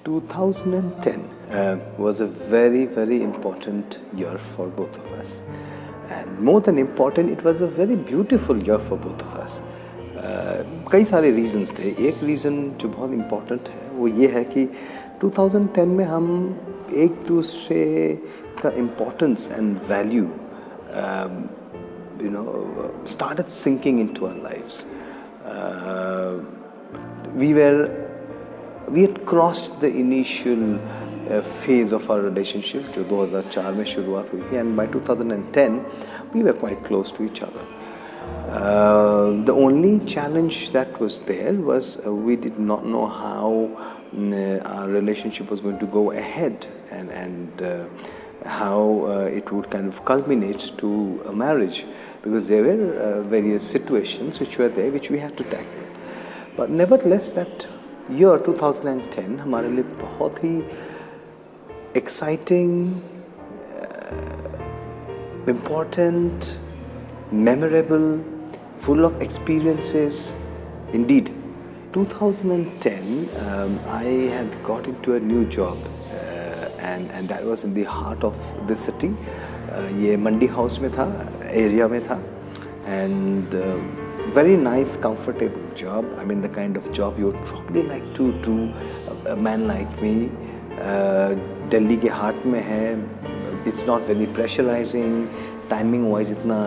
2010 was a very, very important year for both of us. And more than important, it was a very beautiful year for both of us. कई सारे reasons थे. एक reason जो बहुत important है वो ये है कि 2010 में हम एक दूसरे का importance and value started sinking into our lives. We had crossed the initial phase of our relationship जो 2004 में शुरुआत हुई थी, and by 2010 we were quite close to each other. The only challenge that was there was we did not know how our relationship was going to go ahead and how it would kind of culminate to a marriage, because there were various situations which were there which we had to tackle. But nevertheless, that year 2010 हमारे लिए बहुत ही exciting, important, memorable, full of experiences. Indeed, 2010 I had got into a new job and that was in the heart of the city. ये मंडी house में था, area में था, and very nice, comfortable job. I mean, the kind of job you would probably like to do, a man like me. Delhi के heart में है. It's not very pressurizing. Timing wise इतना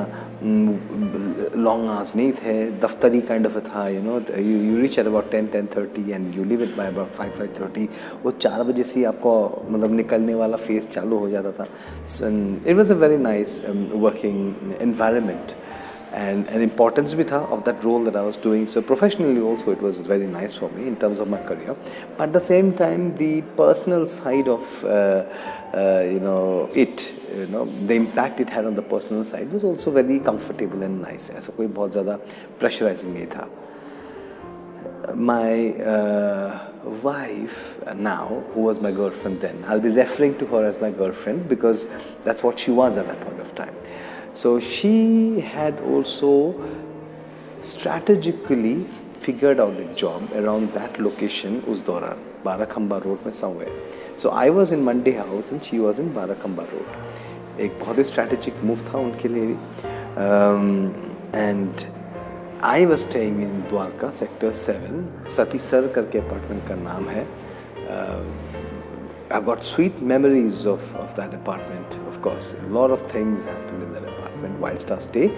long hours नहीं थे. दफ्तरी kind of था, you reach at about 10:30 and you leave it by about 5:30. वो 4 बजे से आपको मतलब निकलने वाला phase चालू हो जाता था. So it was a very nice working environment. And an importance bhi tha of that role that I was doing. So professionally also it was very nice for me in terms of my career. But at the same time, the personal side of the impact it had on the personal side was also very comfortable and nice. ऐसा कोई बहुत ज़्यादा pressurizing नहीं था. My wife now, who was my girlfriend then, I'll be referring to her as my girlfriend because that's what she was at that point of time. So she had also strategically figured out a job around that location, उस दौरान Barakhamba road में somewhere. So I was in Monday House and she was in Barakhamba road. एक बहुत ही strategic move था उनके लिए भी. And I was staying in Dwarka sector 7. Sati sir करके अपार्टमेंट का नाम है. I've got sweet memories of that apartment, of course. A lot of things happened in that apartment whilst our stay.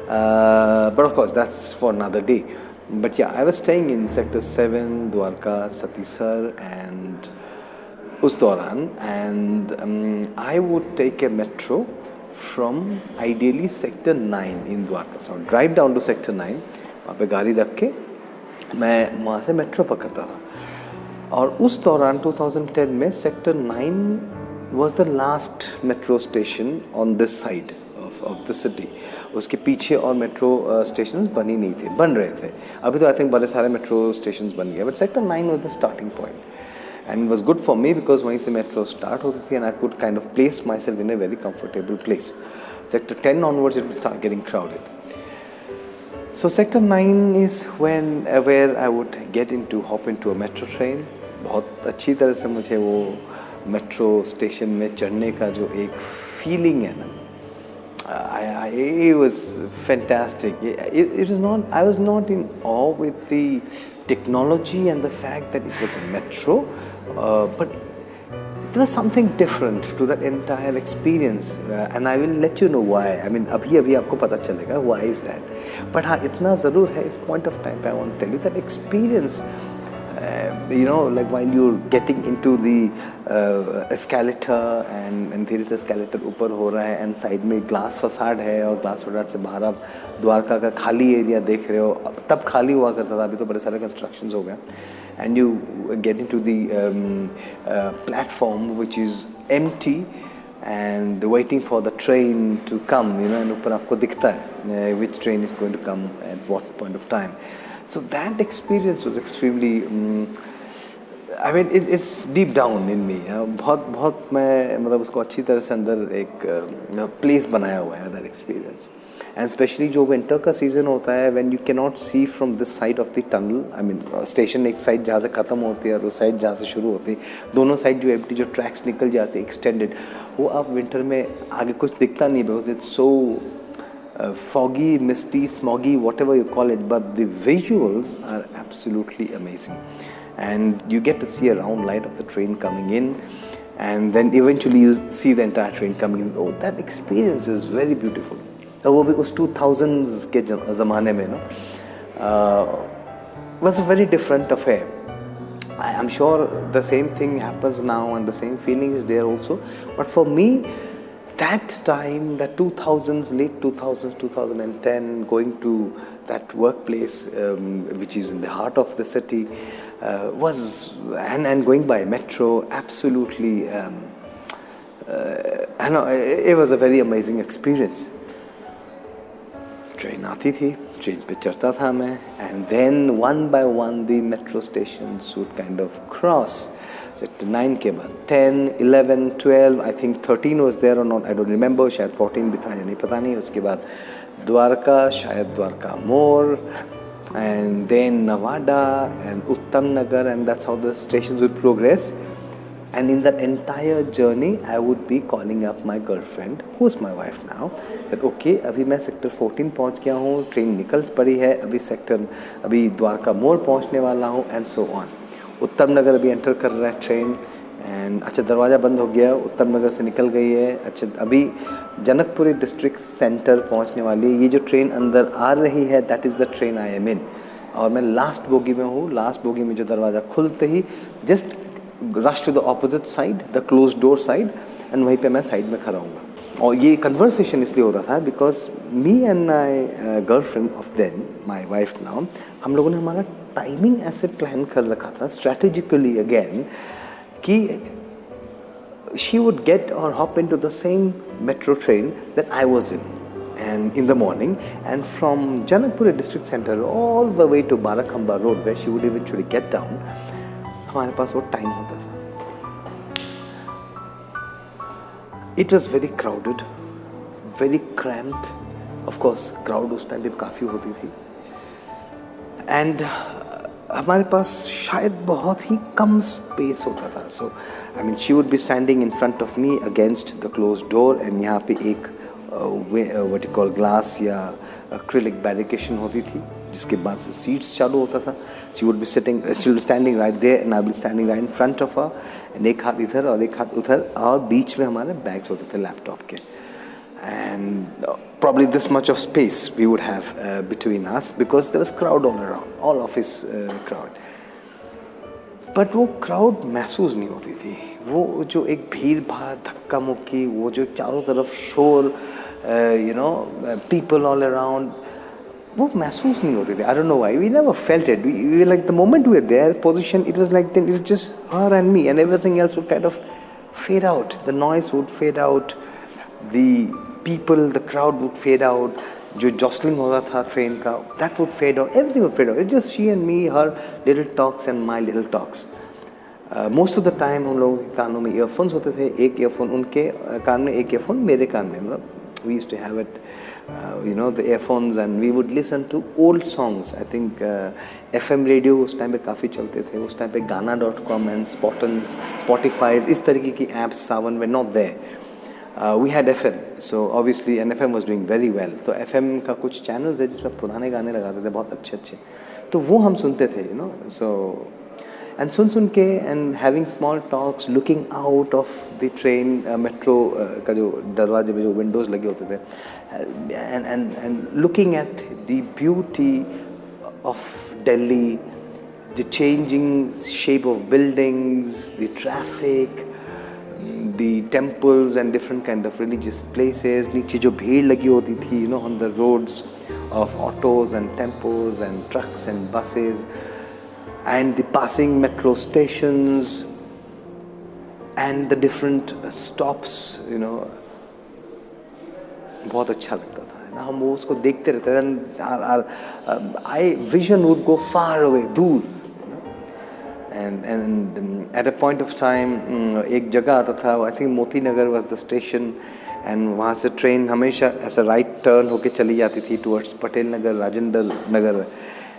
But of course, that's for another day. But yeah, I was staying in Sector 7, Dwarka, Satisar and Usdoran. And I would take a metro from ideally Sector 9 in Dwarka. So I'd drive down to Sector 9, वहाँ पे गाड़ी रख के मैं वहाँ से metro पकड़ता था. और उस दौरान 2010 में sector 9 was the last metro station on this side of the city. उसके पीछे और मेट्रो स्टेशंस बनी नहीं थे, बन रहे थे. अभी तो आई थिंक बड़े सारे मेट्रो स्टेशंस बन गए, but sector 9 was the starting point. And it was good for me because वहीं से मेट्रो स्टार्ट होती थी and I could kind of place myself in a very comfortable place. Sector 10 onwards it would start getting crowded. So Sector 9 is where I would hop into a metro train. बहुत अच्छी तरह से मुझे वो metro station में चढ़ने का जो एक फीलिंग है ना, it was fantastic. I was not in awe with the technology and the fact that it was a metro, but there was something different to that entire experience, and I will let you know why. I mean, अभी आपको पता चलेगा why is that. But हाँ, इतना ज़रूर है इस point of time पे I want to tell you that experience. Like while you're getting into the escalator and there is escalator ऊपर हो रहा है and side में glass facade है और glass facade से बाहर आप द्वारका का खाली एरिया देख रहे हो. तब खाली हुआ करता था, अभी तो बड़े सारे constructions हो गए. And you get into the platform which is empty and waiting for the train to come, and ऊपर आपको दिखता है which train is going to come at what point of time. So that experience was extremely I mean it's deep down in me, बहुत बहुत मैं मतलब उसको अच्छी तरह से अंदर एक प्लेस बनाया हुआ है दैट एक्सपीरियंस. एंड स्पेशली जो विंटर का सीज़न होता है when you can not see from this side of the tunnel, I mean station एक साइड जहाँ से ख़त्म होती है और उस साइड जहाँ से शुरू होती है, दोनों साइड जो एम्प्टी जो ट्रैक्स निकल जाते हैं एक्सटेंडेड, वो आप विंटर में आगे कुछ दिखता नहीं because it's so foggy, misty, smoggy, whatever you call it, but the visuals are absolutely amazing. And you get to see a round light of the train coming in, and then eventually you see the entire train coming in. Oh, that experience is very beautiful. वो भी उस 2000s के ज़माने में ना was a very different affair. I'm sure the same thing happens now and the same feeling is there also, but for me that time, the 2000s, late 2000s, 2010, going to that workplace which is in the heart of the city was, and going by metro, absolutely I know it was a very amazing experience. Train आती थी, train पे चढ़ता था मैं, and then one by one the metro stations would kind of cross. Sector 9 के बाद 10, 11, 12, I think 13 was there और not, I don't remember, शायद 14 भी था या नहीं पता नहीं. उसके बाद द्वारका, शायद Dwarka Mor, and then Nawada and Uttam Nagar, and that's how the stations would progress. And in the entire journey I would be calling up my girlfriend who is my wife now, that okay अभी मैं सेक्टर 14 पहुँच गया हूँ, ट्रेन निकल पड़ी है, अभी द्वारका मोर पहुँचने वाला हूँ, एंड सो ऑन. उत्तम नगर अभी एंटर कर रहा है ट्रेन, एंड अच्छा दरवाज़ा बंद हो गया, उत्तम नगर से निकल गई है, अच्छा अभी जनकपुरी डिस्ट्रिक्ट सेंटर पहुंचने वाली है, ये जो ट्रेन अंदर आ रही है that is the train I am in, और मैं लास्ट बोगी में हूँ. लास्ट बोगी में जो दरवाज़ा खुलते ही just rush to the opposite side, the close door side, and वहीं पे मैं साइड में खड़ा हूँगा. और ये कन्वर्सेशन इसलिए हो रहा था because me and my girlfriend of then my wife now, हम लोगों ने हमारा टाइमिंग ऐसे प्लान कर रखा था स्ट्रैटेजिकली अगेन कि शी वुड गेट और hop into the same metro train that I was in, and in the morning, and from Janakpuri district center all the way to Barakhamba road where she would eventually get down, हमारे पास वो time होता था. It was very crowded, very cramped. Of course, crowd उस time पे काफ़ी होती थी. And हमारे पास शायद बहुत ही कम स्पेस होता था. So, I mean, she would be standing in front of me against the closed door, and यहाँ पे एक what you call glass या acrylic barricade होती थी, जिसके बाद से seats चालू होता था. She would be standing right there, and I would be standing right in front of her, and एक हाथ इधर और एक हाथ उधर, और बीच में हमारे बैग्स होते थे लैपटॉप के, and probably this much of space we would have between us because there was crowd all around, all office crowd. But वो क्राउड महसूस नहीं होती थी. वो जो एक भीड़ भाड़ धक्का मुक्की, वो जो चारों तरफ शोर, पीपल ऑल अराउंड, वो महसूस नहीं होती थी. I don't know why, we never felt it. We like the moment we were there position, it was like then it was just her and me, and everything else would kind of fade out. The noise would fade out, the people, the crowd would fade out. जो jostling होता था train का, that would fade out, everything would fade out. It's just she and me, her little talks and my little talks. Most of the time हम लोगों के कानों में earphones होते थे. एक ईयरफोन उनके कान में, एक ईयरफोन मेरे कान में. मतलब we used to have it, the earphones, and we would listen to old songs. I think FM radio उस टाइम पे काफ़ी चलते थे. उस टाइम पे Gaana.com and Spotify, इस तरीके की apps Sawan were not there. We had FM, so obviously, and FM was doing very well. तो FM का कुछ channels है जिसमें पुराने गाने लगाते थे बहुत अच्छे अच्छे, तो वो हम सुनते थे, so and सुन के and having small talks, looking out of the train, metro का जो दरवाजे पे जो windows लगे होते थे, and looking at the beauty of Delhi, the changing shape of buildings, the traffic, the temples and different kind of religious places. नीचे जो भीड़ लगी होती थी, on the roads of autos and tempos and trucks and buses, and the passing metro stations and the different stops, बहुत अच्छा लगता था ना. हम वो उसको देखते रहते थे. Our vision would go far away, दूर, and at a point of time एक जगह आता था, I think Moti Nagar was the station, and वहाँ से ट्रेन हमेशा ऐसा राइट टर्न होके चली जाती थी टुवर्ड्स पटेल नगर, राजेंद्र नगर,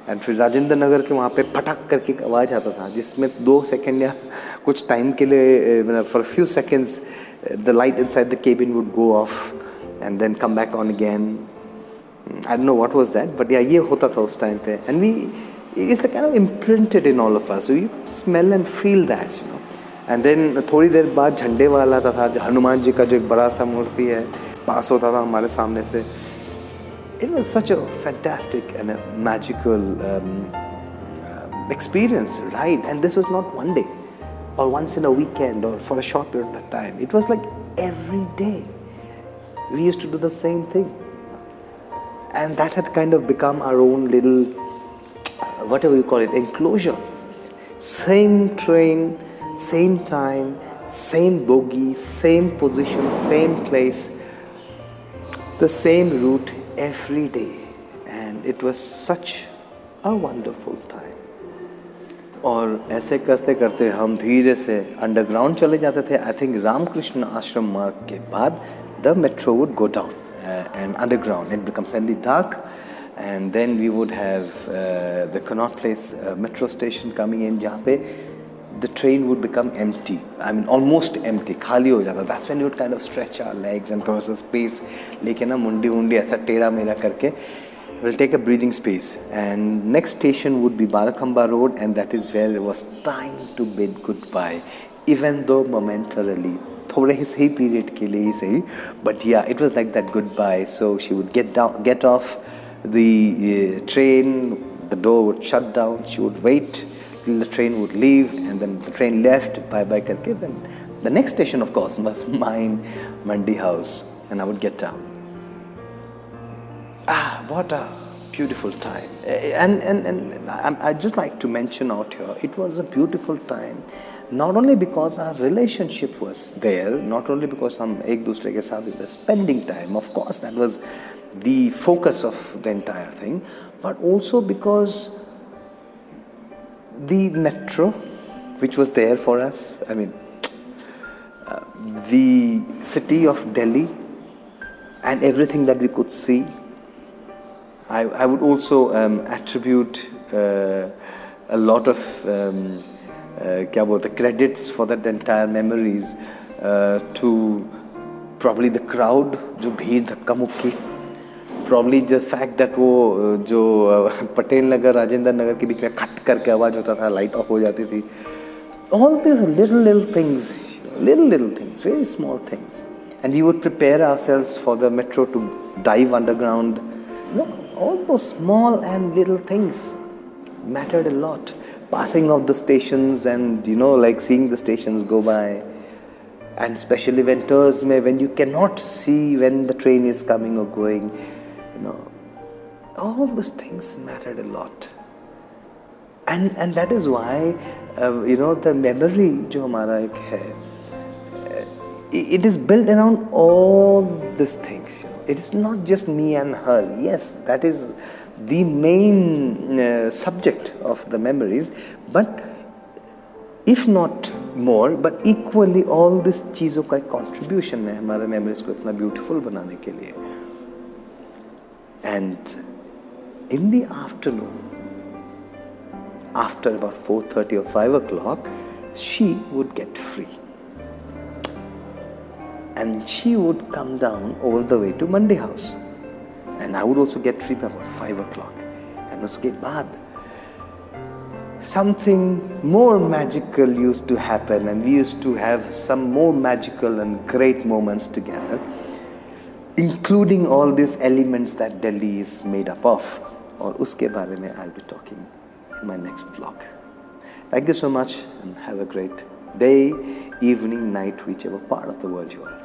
एंड फिर राजेंद्र नगर के वहाँ पे पटक करके एक आवाज़ आता था जिसमें 2 सेकंड या कुछ टाइम के लिए for few seconds the light inside the cabin would go off and then come back on again. I don't know what was that, but या ये होता था उस टाइम पे, and we it's kind of imprinted in all of us, so you smell and feel that, you know. एंड देन थोड़ी देर बाद झंडे वाला आता था, हनुमान जी का जो एक बड़ा सा मूर्ति है पास होता था हमारे सामने से. It was such a fantastic and a magical experience, right? And this was not one day or once in a weekend or for a short period of time. It was like every day. We used to do the same thing. And that had kind of become our own little, whatever you call it, enclosure. Same train, same time, same bogie, same position, same place, the same route every day, and it was such a wonderful time. और ऐसे करते करते हम धीरे से underground चले जाते थे. आई थिंक रामकृष्ण आश्रम मार्ग के बाद the metro would go down and underground it become suddenly dark, and then we would have the Connaught Place metro station coming in, जहाँ पे the train would become empty. I mean, almost empty, खाली हो जाता. That's when you would kind of stretch our legs and throw some space. लेके ना मुंडी मुंडी ऐसा टेढ़ा मेरा करके we'll take a breathing space. And next station would be Barakhamba Road, and that is where it was time to bid goodbye, even though momentarily. थोड़े ही सही period के लिए ही सही, but yeah, it was like that goodbye. So she would get off the train, the door would shut down, she would wait till the train would leave, and then the train left, bye karke. Then the next station, of course, was mine, Mandi House, and I would get down. What a beautiful time. And I'd just like to mention out here, it was a beautiful time, not only because our relationship was there, not only because hum ek dusre ke saath were spending time, of course that was the focus of the entire thing, but also because the metro, which was there for us, I mean, the city of Delhi and everything that we could see. I would also attribute a lot of क्या बोलते credits for that entire memories to probably the crowd, जो भीड़ धक्का मुक्की, probably just fact that वो जो पटेल नगर राजेंद्र नगर के बीच में खट करके आवाज़ होता था, लाइट ऑफ हो जाती थी. All these little things, very small things, and we would prepare ourselves for the metro to dive underground. No, all those small and little things mattered a lot. Passing of the stations, and like seeing the stations go by, and especially winters when you cannot see when the train is coming or going. All those things mattered a lot, and that is why the memory जो हमारा एक है, it is built around all these things. It is not just me and her. Yes, that is the main subject of the memories, but if not more, but equally all this चीज़ों का contribution है हमारे memories को इतना beautiful बनाने के लिए. And in the afternoon, after about 4:30 or 5 o'clock, she would get free. And she would come down all the way to Mandi House. And I would also get free by about 5 o'clock. And uske baad, something more magical used to happen, and we used to have some more magical and great moments together, including all these elements that Delhi is made up of. और उसके बारे में I'll be talking in my next vlog. Thank you so much, and have a great day, evening, night, whichever part of the world you are.